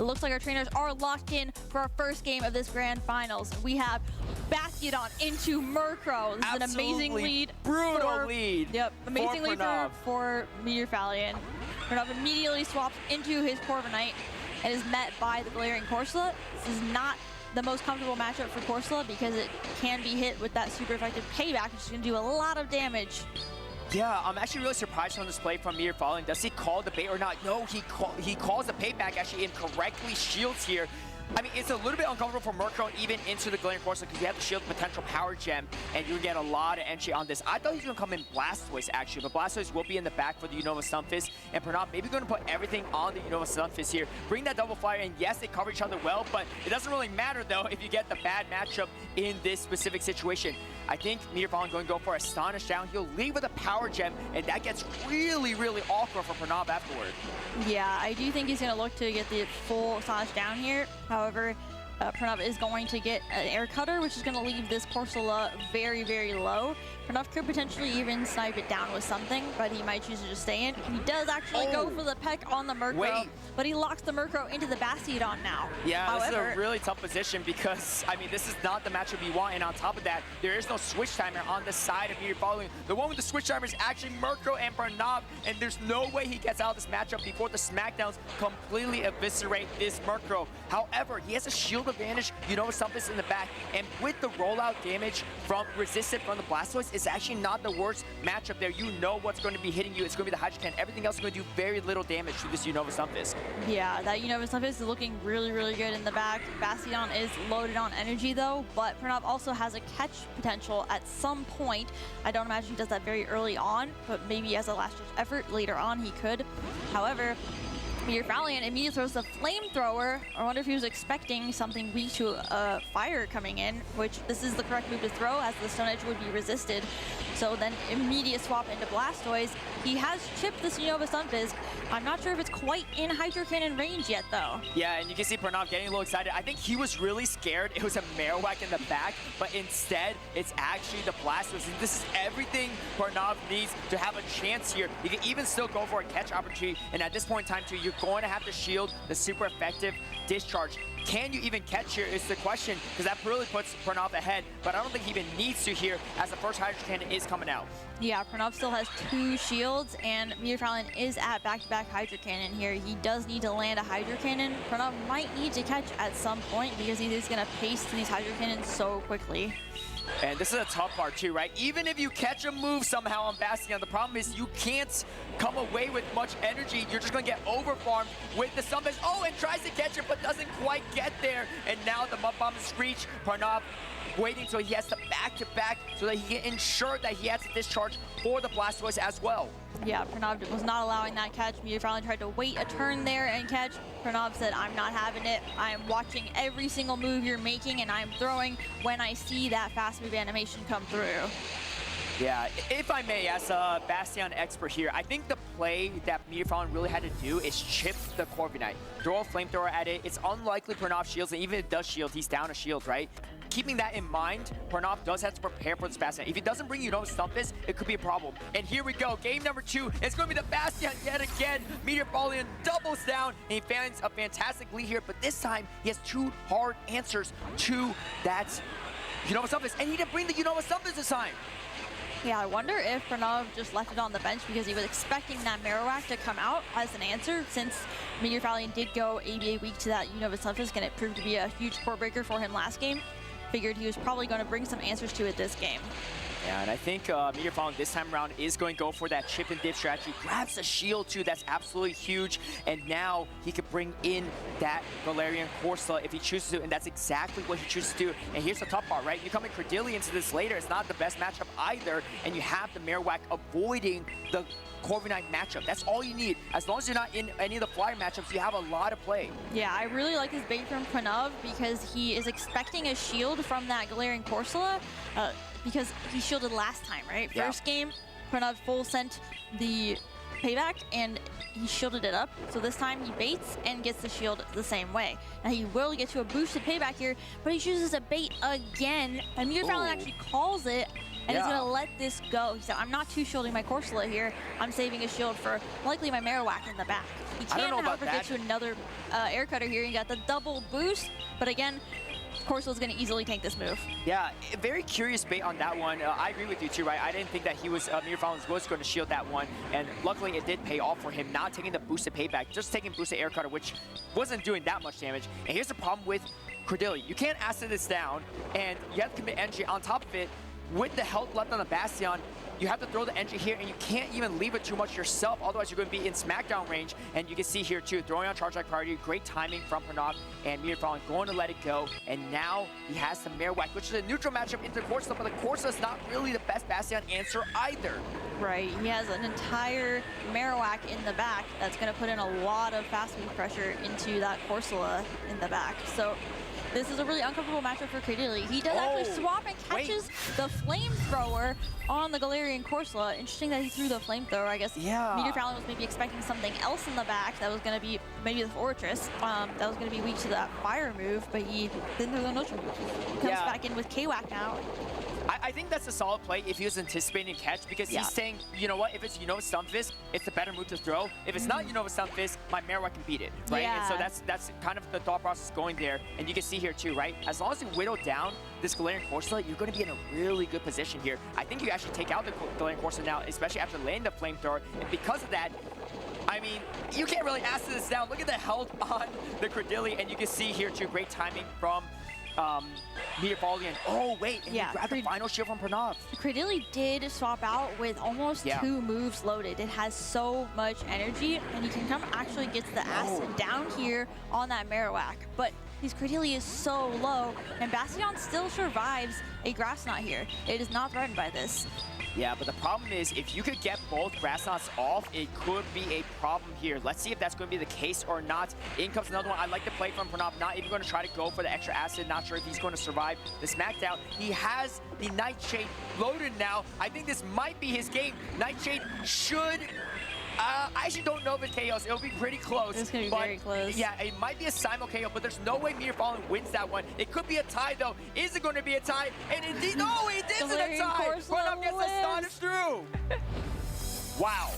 It looks like our trainers are locked in for our first game of this grand finals. We have Bastiodon into Murkrow. This is an amazing lead. Brutal lead. Yep, amazing lead for Meterofallian. PRANAV immediately swaps into his Corviknight and is met by the Galarian Corsola. This is not the most comfortable matchup for Corsola because it can be hit with that super effective payback, which is going to do a lot of damage. Yeah, I'm actually really surprised on this play from Meterofallian. Does he call the bait or not? No, he calls the payback, actually incorrectly shields here. I mean, it's a little bit uncomfortable for Murkrow even into the Galarian Corsola because you have to shield the potential power gem and you get a lot of entry on this. I thought he was going to come in Blastoise actually, but Blastoise will be in the back for the Unova Stunfisk, and PRANAV maybe going to put everything on the Unova Stunfisk here. Bring that double fire, and yes, they cover each other well, but it doesn't really matter though if you get the bad matchup in this specific situation. I think Meterofallian going to go for Astonish down. He'll leave with a power gem, and that gets really, really awkward for PRANAV afterward. Yeah, I do think he's going to look to get the full Astonish down here. However, PRANAV is going to get an air cutter, which is going to leave this Corsola very, very low. PRANAV could potentially even snipe it down with something, but he might choose to just stay in. He does actually go for the peck on the Murkrow, but he locks the Murkrow into the Bastiodon now. Yeah, however, this is a really tough position because, I mean, this is not the matchup you want, and on top of that, there is no switch timer on the side of Meterofallian. The one with the switch timer is actually Murkrow and PRANAV, and there's no way he gets out of this matchup before the Smackdowns completely eviscerate this Murkrow. However, he has a shield advantage, you know, Stunfisk in the back, and with the rollout damage from resistant from the Blastoise, it's actually not the worst matchup there. You know what's going to be hitting you. It's going to be the Hydro Cannon. Everything else is going to do very little damage to this Unova Stunfisk. Yeah, that Unova Stunfisk is looking really, really good in the back. Bastiodon is loaded on energy though, but PRANAV also has a catch potential at some point. I don't imagine he does that very early on, but maybe as a last-ditch effort later on he could. However, Meterofallian immediately throws the flamethrower. I wonder if he was expecting something weak to fire coming in, which this is the correct move to throw as the Stone Edge would be resisted. So then immediate swap into Blastoise. He has chipped this Unova Stunfisk. I'm not sure if it's quite in Hydro Cannon range yet though. Yeah, and you can see PRANAV getting a little excited. I think he was really scared it was a Marowak in the back, but instead it's actually the Blastoise. And this is everything PRANAV needs to have a chance here. You can even still go for a catch opportunity, and at this point in time too, you're going to have to shield the super effective discharge. Can you even catch here is the question, because that really puts PRANAV ahead, but I don't think he even needs to here as the first Hydro Cannon is coming out. Yeah, PRANAV still has 2 shields, and Meterofallian is at back-to-back Hydro Cannon here. He does need to land a Hydro Cannon. PRANAV might need to catch at some point because he is going to pace these Hydro Cannons so quickly. And this is a tough part too, right? Even if you catch a move somehow on Bastiodon, the problem is you can't come away with much energy. You're just going to get overfarmed with the Stunfisk. Oh, and tries to catch it, but doesn't quite get there. And now the Mud Bomb is reached. PRANAV waiting until he has to back-to-back so that he can ensure that he has to discharge for the Blastoise as well. Yeah, PRANAV was not allowing that catch. Meterofallian tried to wait a turn there and catch. PRANAV said, I'm not having it. I am watching every single move you're making, and I'm throwing when I see that fast move animation come through. Yeah, if I may, as a Bastiodon expert here, I think the play that Meterofallian really had to do is chip the Corviknight. Throw a flamethrower at it. It's unlikely PRANAV shields, and even if it does shield, he's down a shield, right? Keeping that in mind, PRANAV does have to prepare for this Bastiodon. If he doesn't bring Unova Stunfisk, it could be a problem. And here we go, game number 2. It's going to be the Bastiodon yet again. Meterofallian doubles down, and he finds a fantastic lead here, but this time he has 2 hard answers to that Unova Stunfisk, and he didn't bring the Unova Stunfisk this time. Yeah, I wonder if PRANAV just left it on the bench because he was expecting that Marowak to come out as an answer, since Meterofallian did go ABA weak to that Unova Stunfisk, and it proved to be a huge core breaker for him last game. Figured he was probably going to bring some answers to it this game. Yeah, and I think Meterofallian this time around is going to go for that chip and dip strategy. Grabs the shield too, that's absolutely huge. And now he could bring in that Galarian Corsola if he chooses to, and that's exactly what he chooses to do. And here's the tough part, right? You come in Credillion into this later, it's not the best matchup either, and you have the Marowak avoiding the Corviknight matchup. That's all you need. As long as you're not in any of the flyer matchups, you have a lot of play. Yeah, I really like this bait from PRANAV because he is expecting a shield from that Galarian Corsola because he shielded last time, right? Yeah. First game, PRANAV full sent the payback and he shielded it up. So this time he baits and gets the shield the same way. Now he will get to a boosted payback here, but he chooses to bait again. And Meterofallian actually calls it and he's gonna let this go. He said, I'm not too shielding my Corsola here. I'm saving a shield for likely my Marowak in the back. He can, however, get to another air cutter here. He got the double boost, but again, Corsola's going to easily tank this move. Yeah, very curious bait on that one. I agree with you too, right? I didn't think that he was, Meterofallian was going to shield that one, and luckily it did pay off for him, not taking the boosted payback, just taking boosted air cutter, which wasn't doing that much damage. And here's the problem with Credilli. You can't acid this down, and you have to commit energy on top of it. With the health left on the Bastion, you have to throw the energy here, and you can't even leave it too much yourself, otherwise you're going to be in smackdown range. And you can see here too, throwing on charge like priority, great timing from PRANAV, and Meterofallian going to let it go. And now he has the Marowak, which is a neutral matchup into the Corsola, but the Corsola's not really the best Bastion answer either. Right, he has an entire Marowak in the back that's going to put in a lot of fast move pressure into that Corsola in the back. So this is a really uncomfortable matchup for Credilli. He does actually swap and catches the flamethrower on the Galarian Corsola. Interesting that he threw the flamethrower. I guess Meterofallian was maybe expecting something else in the back that was going to be maybe the Fortress. That was going to be weak to that fire move, but he didn't throw the neutral move. He comes back in with K-Whack now. I think that's a solid play if he was anticipating catch, because he's saying, you know what, if it's Unova Stunfisk, it's the better move to throw. If it's not Unova Stunfisk, my Marowak can beat it, right? And so that's kind of the thought process going there. And you can see here too, right? As long as you whittle down this Galarian Corsola, you're going to be in a really good position here. I think you actually take out the Galarian Corsola now, especially after landing the flamethrower. And because of that, I mean, you can't really acid this down. Look at the health on the Credilli, and you can see here too, great timing from Meterofallian. Oh wait, and he grabbed the final shield from PRANAV. Credilli did swap out with almost 2 moves loaded. It has so much energy, and he can come actually get the acid down here on that Marowak. But his Credilli is so low, and Bastion still survives a Grass Knot here. It is not threatened by this. Yeah, but the problem is, if you could get both Grass Knots off, it could be a problem here. Let's see if that's going to be the case or not. In comes another one. I like the play from PRANAV, not even going to try to go for the extra acid. Not sure if he's going to survive the smackdown. He has the Nightshade loaded now. I think this might be his game. Nightshade should... I actually don't know if it's KOs. It'll be pretty close. It's going to be very close. Yeah, it might be a simul KO, but there's no way Meterofallian wins that one. It could be a tie, though. Is it going to be a tie? And indeed, no, it isn't a tie. PRANAV gets astonished through. Wow.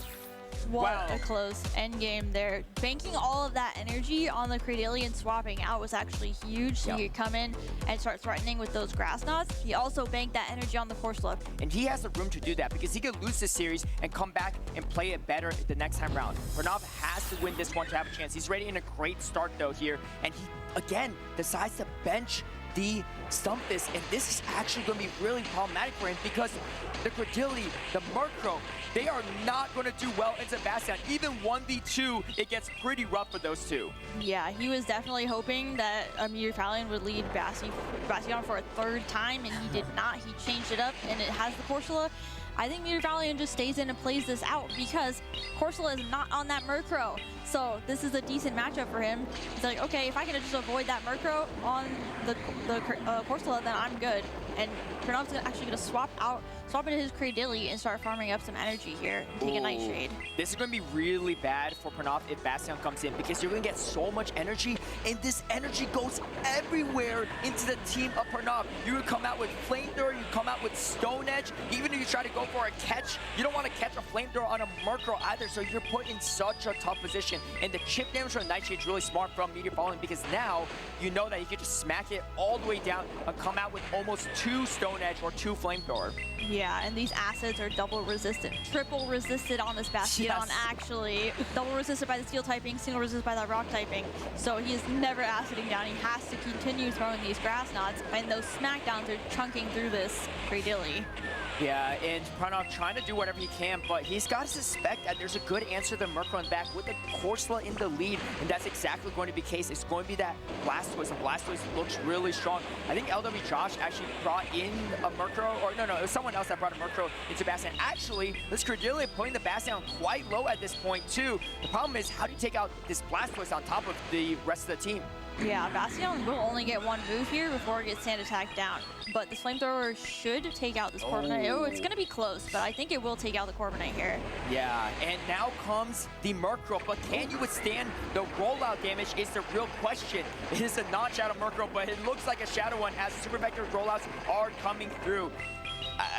What a close end game there. Banking all of that energy on the Credilli and swapping out was actually huge. So he could come in and start threatening with those Grass Knots. He also banked that energy on the Corsola. And he has the room to do that, because he could lose this series and come back and play it better the next time round. PRANAV has to win this one to have a chance. He's ready in a great start though here. And he, again, decides to bench the Stunfisk, and this is actually going to be really problematic for him, because the Credilli, the Murkrow, they are not going to do well into Bastion. Even 1v2, it gets pretty rough for those two. Yeah, he was definitely hoping that Meterofallian would lead Bastion for a third time, and he did not. He changed it up, and it has the Corsola. I think Meterofallian just stays in and plays this out, because Corsola is not on that Murkrow. So this is a decent matchup for him. He's like, okay, if I can just avoid that Murkrow on the Corsola, then I'm good. And PRANAV's actually going to swap into his Credilli and start farming up some energy here and take a Nightshade. This is going to be really bad for PRANAV if Bastion comes in, because you're going to get so much energy, and this energy goes everywhere into the team of PRANAV. You would come out with Flamethrower, you come out with Stone Edge. Even if you try to go for a catch, you don't want to catch a Flamethrower on a Murkrow either, so you're put in such a tough position. And the chip damage from Nightshade is really smart from Meterofallian, because now you know that you can just smack it all the way down and come out with almost 2 Stone Edge or 2 Flamethrower. Yeah, and these acids are double resistant, triple resisted on this Bastion, actually. Double resisted by the steel typing, single resisted by that rock typing. So he is never aciding down. He has to continue throwing these Grass Knots, and those smackdowns are chunking through this Credilli. Yeah, and PRANAV trying to do whatever he can, but he's got to suspect that there's a good answer to Murkrow in back with the Corsola in the lead, and that's exactly going to be the case. It's going to be that Blastoise, and Blastoise looks really strong. I think LW Josh actually brought in a Murkrow, or no, it was someone else that brought a Murkrow into Bastion. Actually, this Credilli putting the Bastion quite low at this point too. The problem is, how do you take out this Blastoise on top of the rest of the team? Yeah, Bastion will only get 1 move here before it gets sand attack down. But this Flamethrower should take out this Corviknight. Oh, it's going to be close, but I think it will take out the Corviknight here. Yeah, and now comes the Murkrow, but can you withstand the rollout damage is the real question. It is a non-Shadow Murkrow, but it looks like a Shadow one as Super Vector rollouts are coming through.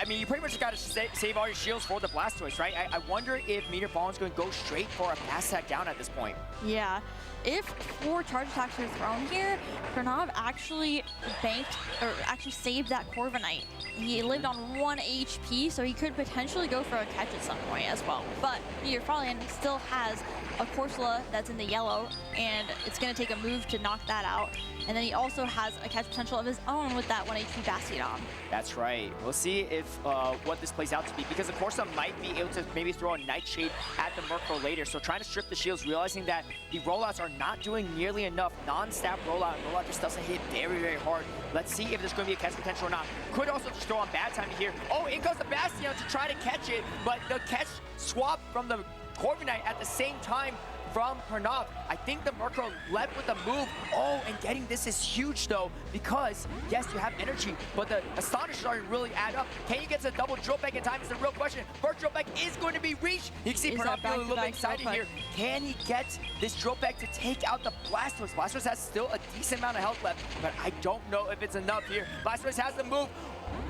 I mean, you pretty much just got to save all your shields for the Blastoise, right? I wonder if Meterofallian's going to go straight for a fast attack down at this point. Yeah. If 4 charge attacks are thrown here, PRANAV actually saved that Corviknight. He lived on 1 HP, so he could potentially go for a catch at some point as well. But Meterofallian still has a Corsola that's in the yellow, and it's going to take a move to knock that out. And then he also has a catch potential of his own with that 1 HP Bastion. That's right. We'll see if what this plays out to be, because the Corsola might be able to maybe throw a Nightshade at the Murkrow later. So trying to strip the shields, realizing that the rollouts are not doing nearly enough. Non-stab rollout just doesn't hit very, very hard. Let's see if there's going to be a catch potential or not. Could also just throw on bad timing here. Oh, in goes the Bastion to try to catch it, but the catch swap from the Corviknight at the same time from PRANAV. I think the Murkrow led with the move. Oh, and getting this is huge though, because yes, you have energy, but the Astonish starting to really add up. Can you get to the double drill back in time is the real question. First drill back is going to be reached. You can see PRANAV feeling a little bit excited here. Can he get this drill back to take out the Blastoise? Blastoise has still a decent amount of health left, but I don't know if it's enough here. Blastoise has the move.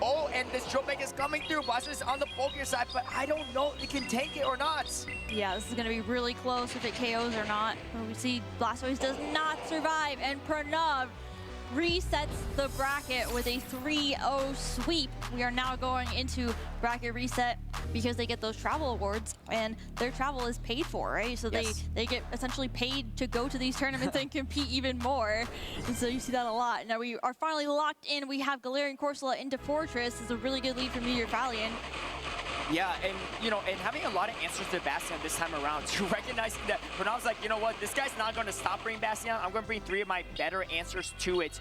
Oh, and this drill back is coming through. Blastoise on the bulkier side, but I don't know if it can take it or not. Yeah, this is going to be really close if it KOs or not. We see Blastoise does not survive, and PRANAV resets the bracket with a 3-0 sweep. We are now going into bracket reset because they get those travel awards, and their travel is paid for, right? So yes, they get essentially paid to go to these tournaments and compete even more. And so you see that a lot. Now we are finally locked in. We have Galarian Corsola into Fortress. This is a really good lead for Meterofallian. Yeah, and you know, and having a lot of answers to Bastion this time around, to recognizing that PRANAV's like, you know what, this guy's not going to stop bringing Bastion. I'm going to bring 3 of my better answers to it.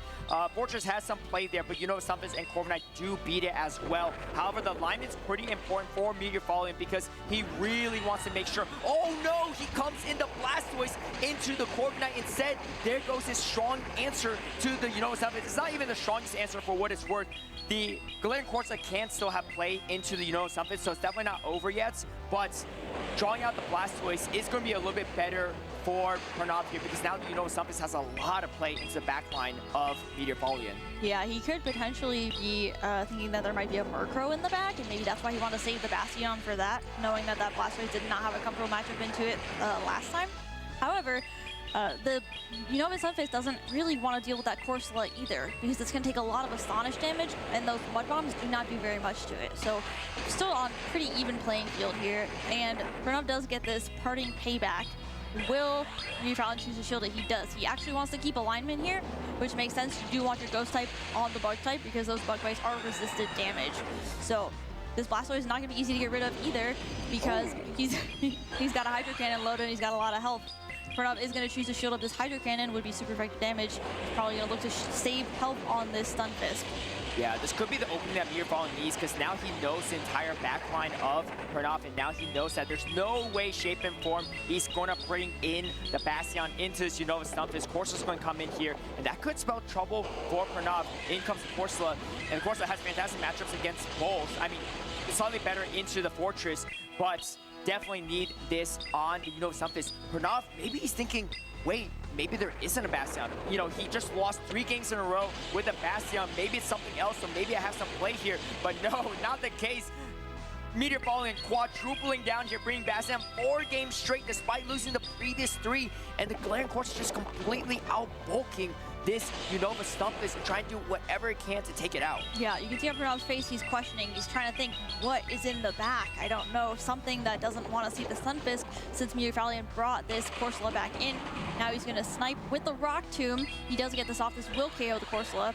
Fortress has some play there, but you know, Stumpus and Corviknight do beat it as well. However, the alignment's pretty important for Meterofallian because he really wants to make sure. Oh no, he comes into Blastoise into the Corviknight instead. There goes his strong answer to the, you know, Stumpus. It's not even the strongest answer for what it's worth. The Galarian Corsola can still have play into the, you know, Stumpus, so it's definitely not over yet, but drawing out the Blastoise is going to be a little bit better for PRANAV here because now, you know, Stumpus has a lot of play into the backline of Meterofallian. Yeah, he could potentially be thinking that there might be a Murkrow in the back, and maybe that's why he wanted to save the Bastion for that, knowing that that Blastoise did not have a comfortable matchup into it last time. However, the Unova Sunface doesn't really want to deal with that Corsola either because it's going to take a lot of Astonish damage, and those Mud Bombs do not do very much to it. So still on pretty even playing field here, and PRANAV does get this parting payback. Will Meterofallian choose to shield it? He does. He actually wants to keep alignment here, which makes sense. You do want your Ghost type on the Bug type because those Bug bites are resisted damage. So this Blastoise is not going to be easy to get rid of either because he's got a Hydro Cannon loaded and he's got a lot of health. PRANAV is going to choose to shield up this Hydro Cannon, would be super effective damage. He's probably going to look to save health on this Stunfisk. Yeah, this could be the opening that Meterofallian needs because now he knows the entire backline of PRANAV, and now he knows that there's no way, shape, and form he's going to bring in the Bastion into this Unova Stunfisk. Corsola's going to come in here, and that could spell trouble for PRANAV. In comes Corsola, and Corsola has fantastic matchups against both. I mean, it's slightly better into the Fortress, but definitely need this on the Unova Stunfisk. PRANAV, maybe he's thinking, wait, maybe there isn't a Bastion. You know, he just lost 3 games in a row with a Bastion. Maybe it's something else, so maybe I have some play here. But no, not the case. Meterofallian quadrupling down here, bringing Bastion 4 games straight despite losing the previous 3. And the Galarian Corsola just completely outbulking this Unova Stunfisk and trying to do whatever it can to take it out. Yeah, you can see on PRANAV's face, he's questioning. He's trying to think, what is in the back? I don't know. Something that doesn't want to see the Stunfisk since Meterofallian brought this Corsola back in. Now he's going to snipe with the Rock Tomb. He does get this off. This will KO the Corsola.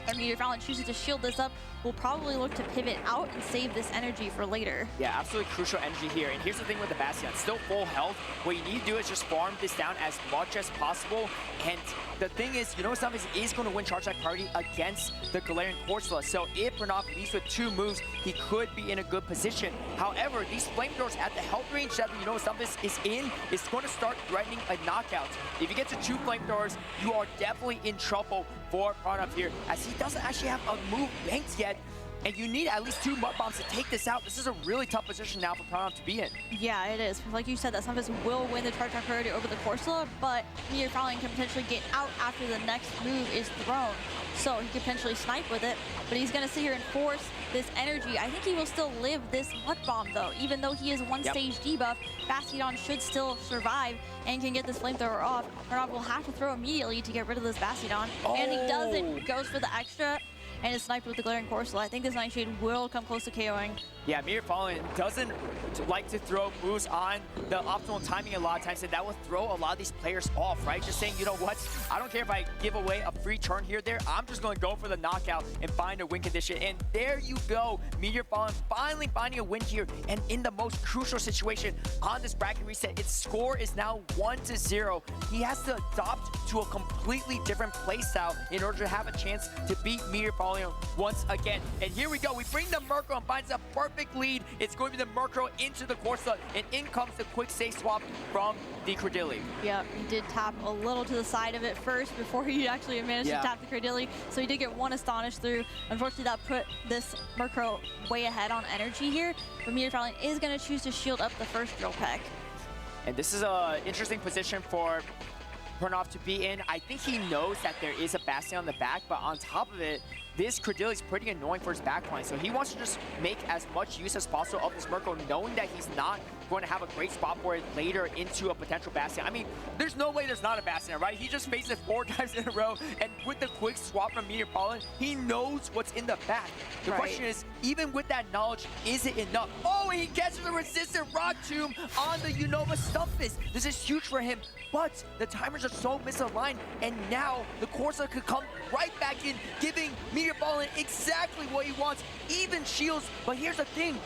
And Meterofallian chooses to shield this up. We'll probably look to pivot out and save this energy for later. Yeah, absolutely crucial energy here. And here's the thing with the Bastion, still full health. What you need to do is just farm this down as much as possible. And the thing is, you know, Stunfisk is going to win Charge Attack Priority against the Galarian Corsola. So if PRANAV leads with 2 moves, he could be in a good position. However, these Flamethrowers at the health range that you know Stunfisk is in is going to start threatening a knockout. If you get to 2 Flamethrowers, you are definitely in trouble for PRANAV here, as he doesn't actually have a move banked yet. And you need at least 2 mud bombs to take this out. This is a really tough position now for PRANAV to be in. Yeah, it is. Like you said, that Sunfist will win the charge priority over the Corsola, but Meterofallian can potentially get out after the next move is thrown. So he could potentially snipe with it, but he's going to sit here and force this energy. I think he will still live this mud bomb, though. Even though he is one stage debuff, Bastiodon should still survive and can get this flamethrower off. PRANAV will have to throw immediately to get rid of this Bastiodon, and he doesn't. Goes for the extra and is sniped with the Glaring Corsola. I think this Nightshade will come close to KOing. Yeah, Meterofallian doesn't like to throw moves on the optimal timing a lot of times, and that will throw a lot of these players off, right? Just saying, you know what? I don't care if I give away a free turn here or there. I'm just going to go for the knockout and find a win condition. And there you go. Meterofallian finally finding a win here, and in the most crucial situation on this bracket reset. Its score is now 1-0. He has to adopt to a completely different playstyle in order to have a chance to beat Meterofallian once again. And here we go. We bring the Murkrow and finds a perfect lead. It's going to be the Murkrow into the Corsola, and in comes the quick save swap from the Credilli. Yeah, he did tap a little to the side of it first before he actually managed to tap the Credilli. So he did get one Astonish through. Unfortunately, that put this Murkrow way ahead on energy here. But Meterofallian is going to choose to shield up the first Drill Peck. And this is an interesting position for PRANAV to be in. I think he knows that there is a Bastion on the back, but on top of it, this Credilli is pretty annoying for his backline. So he wants to just make as much use as possible of this Murkrow, knowing that he's not going to have a great spot for it later into a potential Bastion. I mean, there's no way there's not a Bastion, right? He just faced it 4 times in a row, and with the quick swap from Meterofallian, he knows what's in the back. The question is, even with that knowledge, is it enough? Oh, and he catches the resistant Rock Tomb on the Unova Stumpfist. This is huge for him, but the timers are so misaligned, and now the Corsola could come right back in, giving Meterofallian exactly what he wants, even shields. But here's the thing,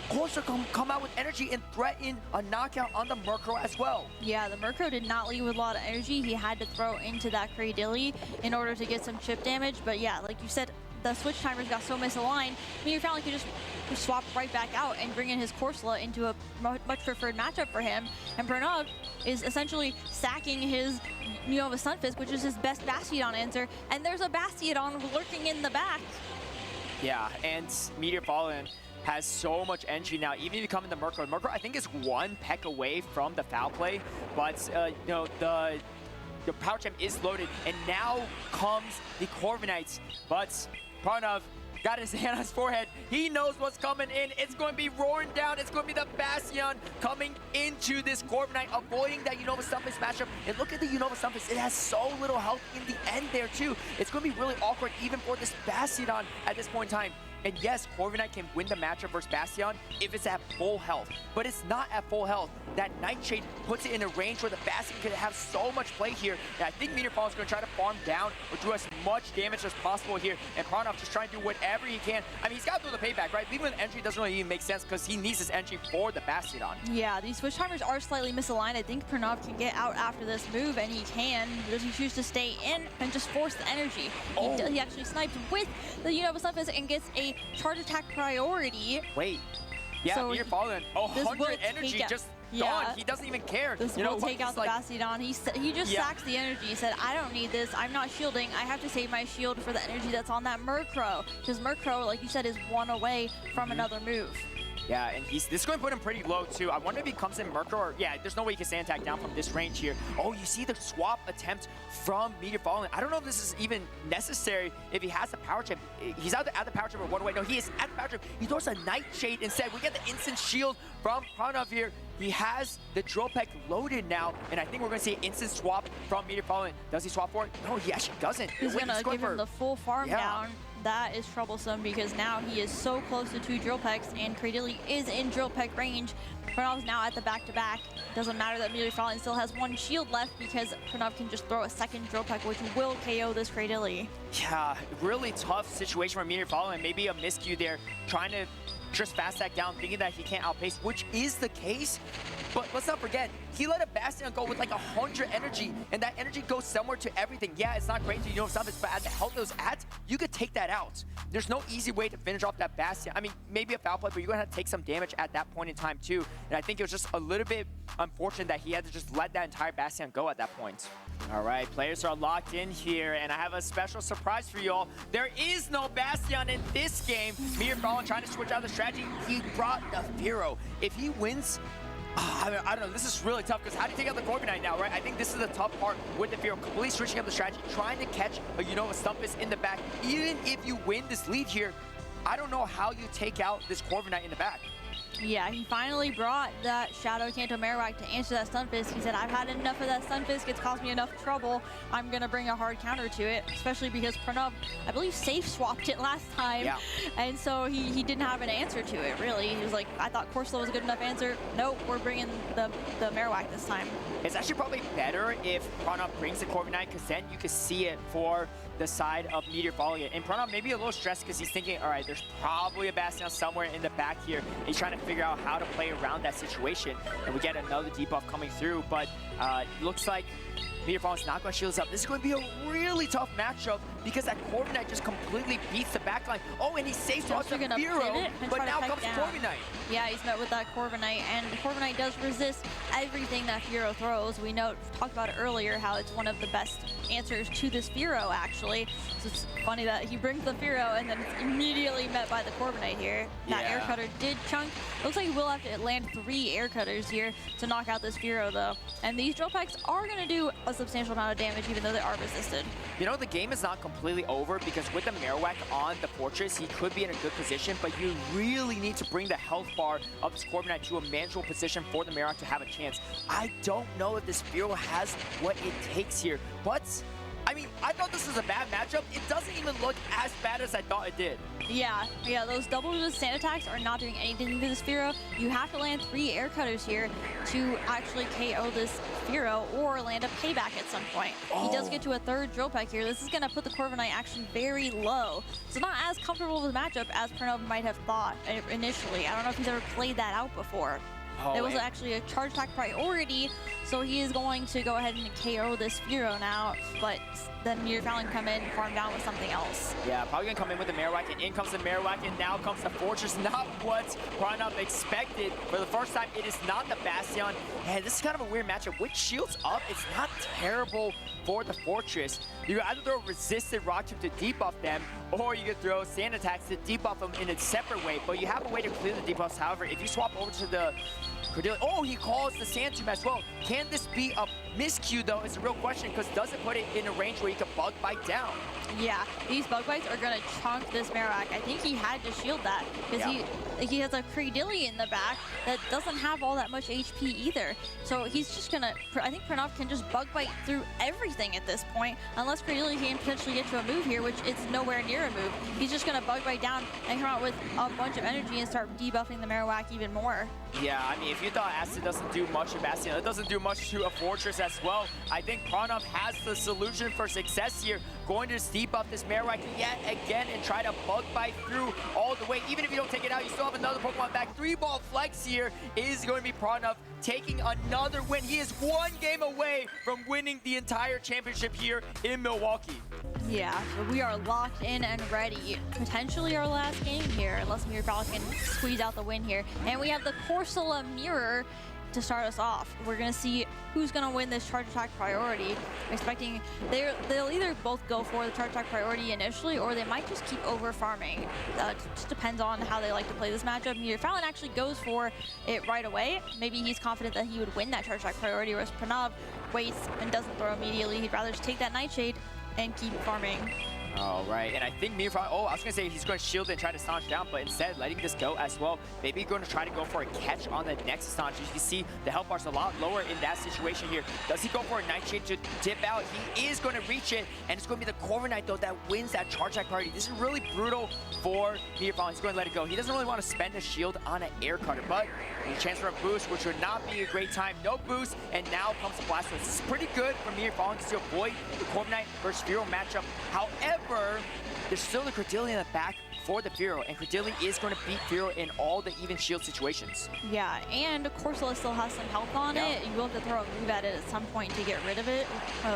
Corsola come out with energy and threaten a knockout on the Murkrow as well. Yeah, the Murkrow did not leave with a lot of energy. He had to throw into that Credilli in order to get some chip damage. But yeah, like you said, the switch timers got so misaligned, Meterofallian could just swap right back out and bring in his Corsola into a much preferred matchup for him. And PRANAV is essentially sacking his Unova Stunfisk, which is his best Bastiodon answer. And there's a Bastiodon lurking in the back. Yeah, and Meterofallian has so much energy now, even if you come in the Murkrow. Murkrow, I think, is 1 peck away from the foul play, but you know, the power gem is loaded, and now comes the Corviknights. But PRANAV got his hand on his forehead. He knows what's coming in. It's going to be roaring down. It's going to be the Bastion coming into this Corviknight, avoiding that Unova Stumpfist matchup. And look at the Unova Stumpfist. It has so little health in the end there, too. It's going to be really awkward even for this Bastiodon at this point in time. And yes, Corviknight can win the matchup versus Bastion if it's at full health, but it's not at full health. That Nightshade puts it in a range where the Bastion could have so much play here. And I think Meterofallian is going to try to farm down or do as much damage as possible here. And PRANAV just trying to do whatever he can. I mean, he's got to do the payback, right? Leaving with entry doesn't really even make sense because he needs his entry for the Bastiodon. Yeah, these switch timers are slightly misaligned. I think PRANAV can get out after this move, and he can. Does he choose to stay in and just force the energy? He actually sniped with the Unova Stunfist and gets a charge attack priority. Wait. Yeah, so Meterofallian, 100 energy just gone. He doesn't even care. This will take out the Bastiodon. He just sacks the energy. He said, I don't need this. I'm not shielding. I have to save my shield for the energy that's on that Murkrow. Because Murkrow, like you said, is 1 away from another move. Yeah, and this is going to put him pretty low, too. I wonder if he comes in Murkrow, or yeah, there's no way he can stand attack down from this range here. Oh, you see the swap attempt from Meterofallian. I don't know if this is even necessary if he has the power chip. He's either at the power chip or 1 away. No, he is at the power chip. He throws a Nightshade instead. We get the instant shield from PRANAV here. He has the Drill Peck loaded now, and I think we're going to see an instant swap from Meterofallian. Does he swap for it? No, he actually doesn't. He's going to give him the full farm down. That is troublesome because now he is so close to 2 Drill Pecks, and Credilli is in Drill Peck range. PRANAV's now at the back-to-back. Doesn't matter that Meterofallian still has 1 shield left because PRANAV can just throw a second Drill Peck, which will KO this Credilli. Yeah, really tough situation for Meterofallian. Maybe a miscue there, trying to just fast stack down, thinking that he can't outpace, which is the case. But let's not forget, he let a Bastion go with like 100 energy, and that energy goes somewhere to everything. Yeah, it's not great to stuff, but at the health it was at, you could take that out. There's no easy way to finish off that Bastion. I mean, maybe a foul play, but you're gonna have to take some damage at that point in time too. And I think it was just a little bit unfortunate that he had to just let that entire Bastion go at that point. All right, players are locked in here, and I have a special surprise for you all. There is no Bastion in this game. Meterofallian trying to switch out the strategy. He brought the Firo. If he wins, I don't know, this is really tough, because how do you take out the Corviknight now, right? I think this is the tough part with the Firo, completely switching up the strategy, trying to catch a Stumpus in the back. Even if you win this lead here, I don't know how you take out this Corviknight in the back. Yeah, he finally brought that Shadow Kanto Marowak to answer that Stunfisk. He said, I've had enough of that Stunfisk. It's caused me enough trouble. I'm going to bring a hard counter to it, especially because PRANAV, I believe, safe swapped it last time. Yeah. And so he didn't have an answer to it, really. He was like, I thought Corsola was a good enough answer. Nope, we're bringing the Marowak this time. It's actually probably better if PRANAV brings the Corviknight, because then you can see it for the side of Meterofallian. And PRANAV may be a little stressed because he's thinking, all right, there's probably a Bastion somewhere in the back here. He's trying to figure out how to play around that situation. And we get another debuff coming through, but looks like Meterofallian's not going to shield us up. This is going to be a really tough matchup because that Corviknight just completely beats the backline. Oh, and he saves off the Firo, but now comes Corviknight. Yeah, he's met with that Corviknight, and the Corviknight does resist everything that Firo throws. We talked about it earlier, how it's one of the best answers to this Firo, actually. So it's funny that he brings the Firo and then it's immediately met by the Corviknight here. That air cutter did chunk. Looks like we'll have to land 3 air cutters here to knock out this Firo, though. And these drill packs are going to do a substantial amount of damage, even though they are resisted. The game is not completely over, because with the Marowak on the Fortress, he could be in a good position, but you really need to bring the health bar of this Corviknight to a manageable position for the Marowak to have a chance. I don't know if this Firo has what it takes here, but I mean, I thought this was a bad matchup. It doesn't even look as bad as I thought it did. Yeah, those double sand attacks are not doing anything to this Firo. You have to land 3 air cutters here to actually KO this Firo or land a payback at some point. He does get to a 3rd drill pack here. This is going to put the Corviknight actually very low. So not as comfortable with the matchup as PRANAV might have thought initially. I don't know if he's ever played that out before. It was actually a charge attack priority, so he is going to go ahead and KO this Firo now, but then Meterofallian come in, farm down with something else. Yeah, probably gonna come in with the Marowak, and in comes the Marowak, and now comes the Fortress. Not what PRANAV expected. For the first time, it is not the Bastion. And this is kind of a weird matchup. With shields up, it's not terrible for the Fortress. You can either throw resisted rock to debuff them, or you can throw sand attacks to debuff them in a separate way, but you have a way to clear the debuffs. However, if you swap over to the Cordelia, he calls the Sand Tomb as well. Can this be a miscue, though, is a real question, because does it put it in a range where you can bug bite down? Yeah, these bug bites are going to chunk this Marowak. I think he had to shield that, because he has a Creedillion in the back that doesn't have all that much HP either. So he's just going to, I think PRANAV can just bug bite through everything at this point, unless Creedillion can potentially get to a move here, which it's nowhere near a move. He's just going to bug bite down and come out with a bunch of energy and start debuffing the Marowak even more. Yeah, I mean, if you thought Acid doesn't do much to Bastion, it doesn't do much to a Fortress as well. I think PRANAV has the solution for success here, going to debuff this Marowak yet again and try to bug bite through all the way. Even if you don't take it out, you still have another Pokemon back. 3-ball flex here is going to be PRANAV taking another win. He is 1 game away from winning the entire championship here in Milwaukee. Yeah, so we are locked in and ready. Potentially our last game here, unless Meterofallian can squeeze out the win here. And we have the Corsola Mirror to start us off. We're going to see who's going to win this charge attack priority. I'm expecting they'll either both go for the charge attack priority initially, or they might just keep over farming. It just depends on how they like to play this matchup. Meterofallian actually goes for it right away. Maybe he's confident that he would win that charge attack priority, whereas PRANAV waits and doesn't throw immediately. He'd rather just take that Nightshade and keep farming. All right, and I think Meterofallian, I was going to say he's going to shield it and try to staunch down, but instead letting this go as well. Maybe going to try to go for a catch on the next staunch. You can see the health bar's a lot lower in that situation here. Does he go for a Nightshade to dip out? He is going to reach it, and it's going to be the Corviknight, though, that wins that charge attack party. This is really brutal for Meterofallian. He's going to let it go. He doesn't really want to spend a shield on an air cutter, but a chance for a boost, which would not be a great time. No boost, and now comes the blast. This is pretty good for Meterofallian to avoid the Corviknight versus Firo matchup. However, there's still the Cordelia in the back for the Firo, and Credilli is going to beat Firo in all the even shield situations. Yeah, and Corsola still has some health on it. You will have to throw a move at it at some point to get rid of it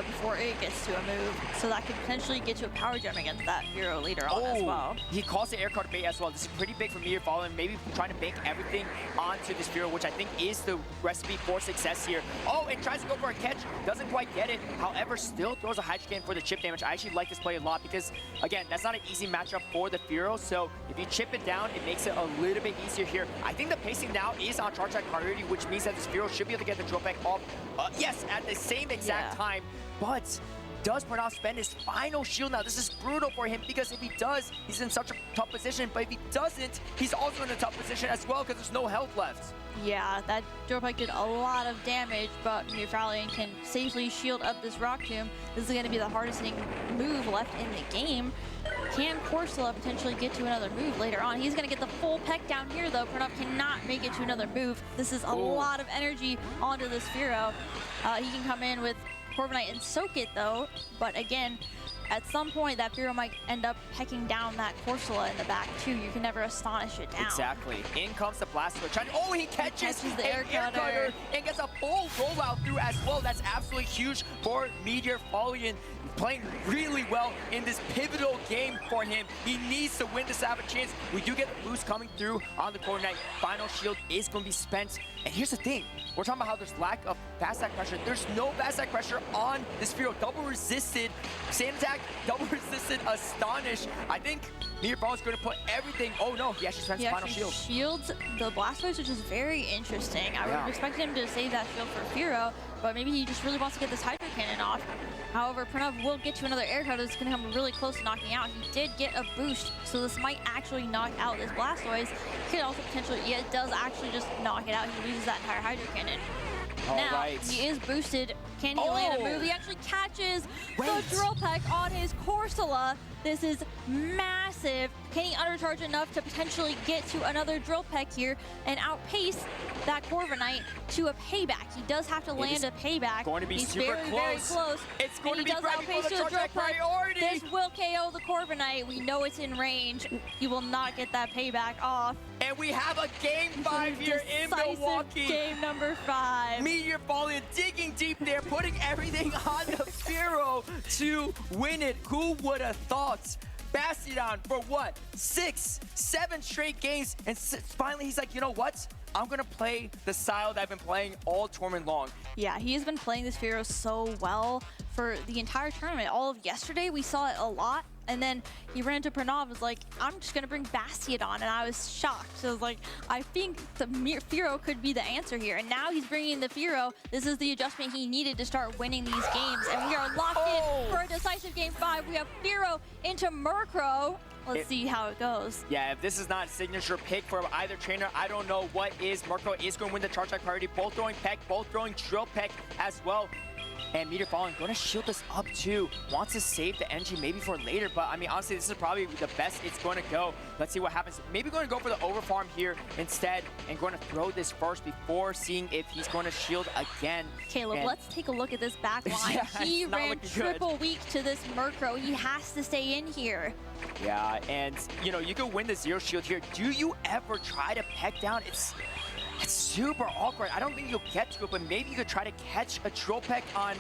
before it gets to a move. So that could potentially get you a power gem against that Firo later on as well. He calls the air card bait as well. This is pretty big for Meterofallian. Maybe trying to bank everything onto this Firo, which I think is the recipe for success here. Oh, and tries to go for a catch. Doesn't quite get it. However, still throws a Hydrocan for the chip damage. I actually like this play a lot because, again, that's not an easy matchup for the Firo. So if you chip it down, it makes it a little bit easier here. I think the pacing now is on charge attack priority, which means that this Firo should be able to get the drill back off. Yes, at the same exact time. But does PRANAV spend his final shield now? This is brutal for him because if he does, he's in such a tough position. But if he doesn't, he's also in a tough position as well because there's no health left. Yeah, that drill pipe did a lot of damage, but Meterofallian can safely shield up this Rock Tomb. This is going to be the hardest hitting move left in the game. Can Corsola potentially get to another move later on? He's going to get the full peck down here, though. PRANAV cannot make it to another move. This is a lot of energy onto this Firo. He can come in with Corviknight and soak it, though. But again, at some point, that Firo might end up pecking down that Corsola in the back, too. You can never astonish it down. Exactly. In comes the Blastoise. Oh, he catches the air cutter and gets a full rollout through as well. That's absolutely huge for Meterofallian. Playing really well in this pivotal game for him. He needs to win this to have a chance. We do get the boost coming through on the Corviknight. Final shield is going to be spent. And here's the thing. We're talking about how there's lack of fast attack pressure. There's no fast attack pressure on this Firo. Double resisted sand attack, double resisted astonish. I think Meterofallian's going to put everything. Oh no, he actually spends final shield. Shields the Blastoise, which is very interesting. I would have expected him to save that shield for Firo, but maybe he just really wants to get this Hydro Cannon off. However, PRANAV will get to another air cutter that's going to come really close to knocking out. He did get a boost, so this might actually knock out this Blastoise. Could also potentially, yeah, it does actually just knock it out. He loses that entire Hydro Cannon. Now, he is boosted. Can he land a move? He actually catches the Drill Peck on his Corsola. This is massive. Can he undercharge enough to potentially get to another Drill Peck here and outpace that Corviknight to a payback? He does have to land a payback. Going to be He's super very, close. very close. It's going to be outpace for the Drill Peck. priority. This will KO the Corviknight. We know it's in range. He will not get that payback off. And we have a game 5 here in Milwaukee. Game number 5. Meterofallian digging deep there, putting everything on the Firo to win it. Who would have thought? Bastion for what? 6, 7 straight games, and finally he's like, you know what? I'm gonna play the style that I've been playing all tournament long. Yeah, he has been playing this Firo so well for the entire tournament. All of yesterday, we saw it a lot. And then he ran to PRANAV, was like, I'm just gonna bring Bastion on, and I was shocked. So I was like, I think the Firo could be the answer here. And now he's bringing the Firo. This is the adjustment he needed to start winning these games. And we are locked in for a decisive game 5. We have Firo into Murkrow. Let's see how it goes. Yeah, if this is not a signature pick for either trainer, I don't know what is. Murkrow is going to win the charge attack priority. Both throwing Peck, both throwing Drill Peck as well. And Meterofallian going to shield this up too. Wants to save the energy maybe for later, but I mean, honestly, this is probably the best it's going to go. Let's see what happens. Maybe going to go for the overfarm here instead and going to throw this first before seeing if he's going to shield again. Caleb, let's take a look at this back line. He ran triple weak to this Murkrow. He has to stay in here. Yeah, and you know, you could win the zero shield here. Do you ever try to peck down? It's super awkward. I don't think you'll get to it, but maybe you could try to catch a Drill Peck on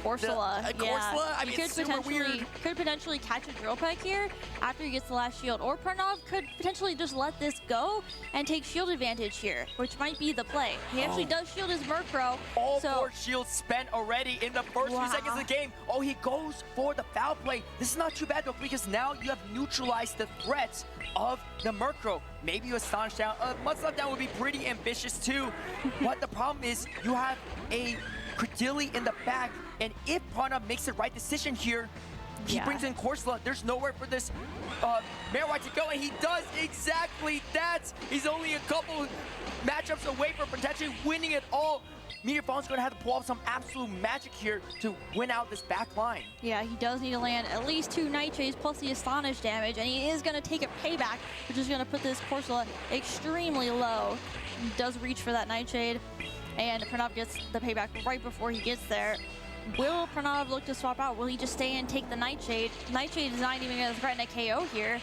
Corsola. Corsola? I mean, it's super weird. Could potentially catch a Drill Peck here after he gets the last shield. Or PRANAV could potentially just let this go and take shield advantage here, which might be the play. He actually does shield his Murkrow. All 4 shields spent already in the first few seconds of the game. Oh, he goes for the foul play. This is not too bad, though, because now you have neutralized the threat of the Murkrow. Maybe you astonish down. Mudslap down would be pretty ambitious, too. But the problem is you have a Credilli in the back, and if PRANAV makes the right decision here, he brings in Corsola. There's nowhere for this Marowak to go, and he does exactly that. He's only a couple matchups away from potentially winning it all. Meterofallian's going to have to pull off some absolute magic here to win out this back line. Yeah, he does need to land at least 2 Nightshades plus the Astonish damage, and he is going to take a payback, which is going to put this Corsola extremely low. He does reach for that Nightshade, and PRANAV gets the payback right before he gets there. Will PRANAV look to swap out? Will he just stay and take the Nightshade? Nightshade is not even going to threaten a KO here.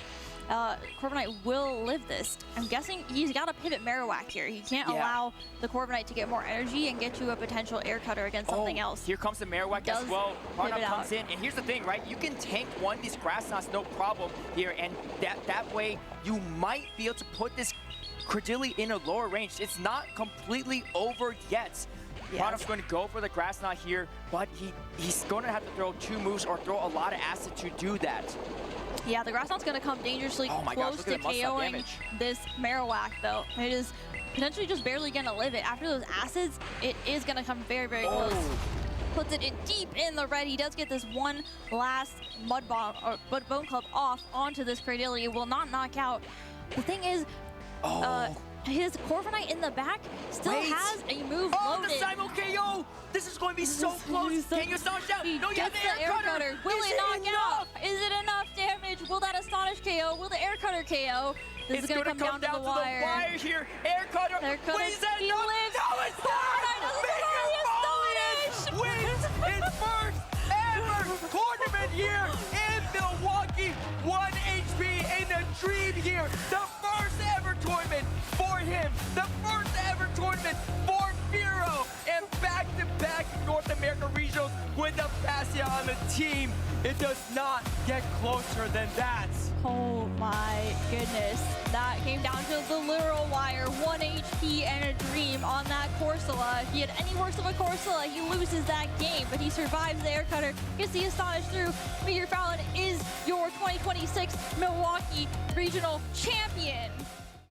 Corviknight will live this. I'm guessing he's got to pivot Marowak here. He can't allow the Corviknight to get more energy and get you a potential air cutter against something else. Here comes the Marowak as well. PRANAV comes in, and here's the thing, right? You can tank one of these grass knots, no problem here, and that way you might be able to put this Credilli in a lower range. It's not completely over yet. PRANAV's going to go for the grass knot here, but he's going to have to throw 2 moves or throw a lot of acid to do that. Yeah, the grass knot's going to come dangerously close to KOing this Marowak, though. It is potentially just barely going to live it. After those acids, it is going to come very, very close. Puts it in deep in the red. He does get this one last Mud Bomb or Bone Club off onto this Credilli. It will not knock out. The thing is, his Corviknight in the back still has a move loaded. The Simon KO! This is going to be so close. Can you astonish out? No, you have the air cutter. Will it knock out? Is it enough damage? Will that astonish KO? Will the air cutter KO? This is going to come down to the wire. Here. Air cutter. Wait, is that enough? No, it's not! Wins his first ever tournament here in Milwaukee. 1 HP in a dream here. The first ever tournament for him. The first ever tournament for Firo. And back-to-back North America regionals with the Fascia on the team. It does not get closer than that. Oh my goodness. That came down to the literal wire. 1 HP and a dream on that Corsola. If he had any worse of a Corsola, he loses that game, but he survives the air cutter, gets the astonish through. Meterofallian is your 2026 Milwaukee Regional Champion.